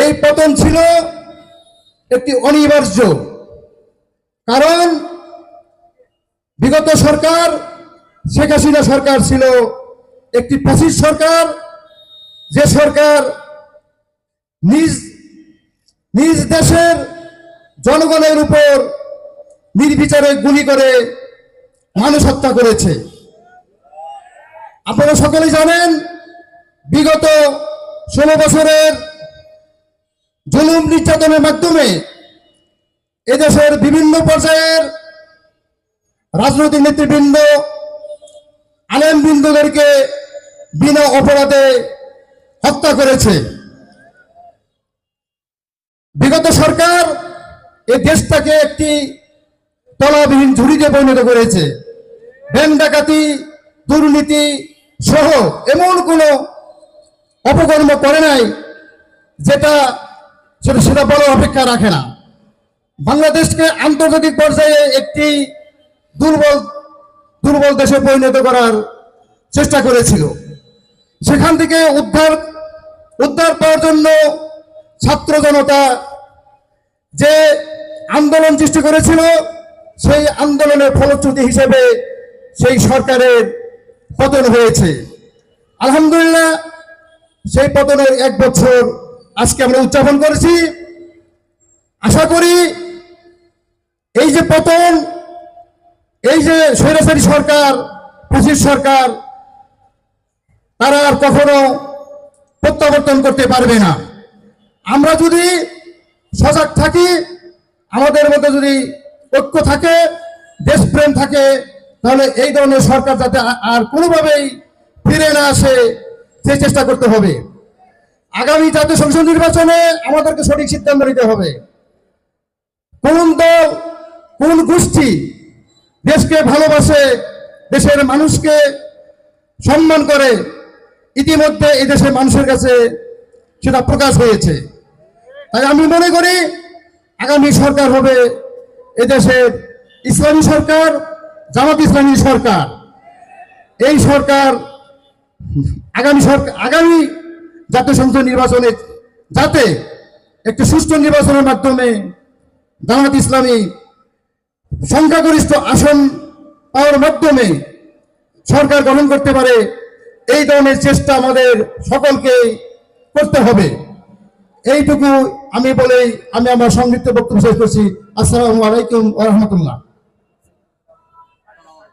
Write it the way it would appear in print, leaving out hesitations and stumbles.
এই পতন ছিল একটি অনিবার্য, কারণ বিগত সরকার শেখ হাসিনা সরকার ছিল একটি ফ্যাসিস্ট সরকার, যে সরকার নিজ নিজ দেশের জনগণের উপর নির্বিচারে গুলি করে মানুষ হত্যা করেছে। আপনারা সকলেই জানেন, বিগত 16 বছরের জুলুম নির্যাতনের মাধ্যমে এদেশের বিভিন্ন পর্যায়ের রাজনৈতিক নেতৃবৃন্দ, আলেমবৃন্দদেরকে বিনা অপরাধে হত্যা করেছে। বিগত সরকার এই দেশটাকে একটি তলাবিহীন ঝুড়িতে পরিণত করেছে। ব্যাংক ডাকাতি, দুর্নীতি সহ এমন কোন অপকর্ম করে নাই যেটা সেটা বলার অপেক্ষা রাখে না। বাংলাদেশকে আন্তর্জাতিক পর্যায়ে একটি দুর্বল দেশে পরিণত করার চেষ্টা করেছিল। সেখান থেকে উদ্ধার পাওয়ার জন্য ছাত্র জনতা যে আন্দোলন সৃষ্টি করেছিল, সেই আন্দোলনের ফলশ্রুতি হিসেবে সেই সরকারের পতন হয়েছে। আলহামদুলিল্লাহ, সেই পতনের 1 বছর আজকে আমরা উদযাপন করেছি। আশা করি এই যে পতন, এই যে স্বৈরাচারী সরকার, ফ্যাসিস্ট সরকার, তারা আর কখনো প্রত্যাবর্তন করতে পারবে না। আমরা যদি সজাগ থাকি, আমাদের মধ্যে যদি ঐক্য থাকে, দেশপ্রেম থাকে, তাহলে এই ধরনের সরকার যাতে আর কোনোভাবেই ফিরে না আসে সেই চেষ্টা করতে হবে। আগামী জাতীয় সংসদ নির্বাচনে আমাদেরকে সঠিক সিদ্ধান্ত নিতে হবে। কোন দল, কোন গোষ্ঠী দেশকে ভালোবাসে, দেশের মানুষকে সম্মান করে, ইতিমধ্যে এই দেশের মানুষের কাছে সেটা প্রকাশ হয়েছে। তাই আমি মনে করি আগামী সরকার হবে এদেশের ইসলামী সরকার, জামাত ইসলামী সরকার। এই সরকার আগামী জাতীয় সংসদ নির্বাচনে যাতে একটি সুষ্ঠু নির্বাচনের মাধ্যমে জামাত ইসলামী সংখ্যাগরিষ্ঠ আসন পাওয়ার মাধ্যমে সরকার গঠন করতে পারে, এই ধরনের চেষ্টা আমাদের সকলকে করতে হবে। এইটুকু আমি বলেই আমি আমার সংক্ষিপ্ত বক্তব্য শেষ করছি। আসসালামু আলাইকুম ওয়া রাহমাতুল্লাহ।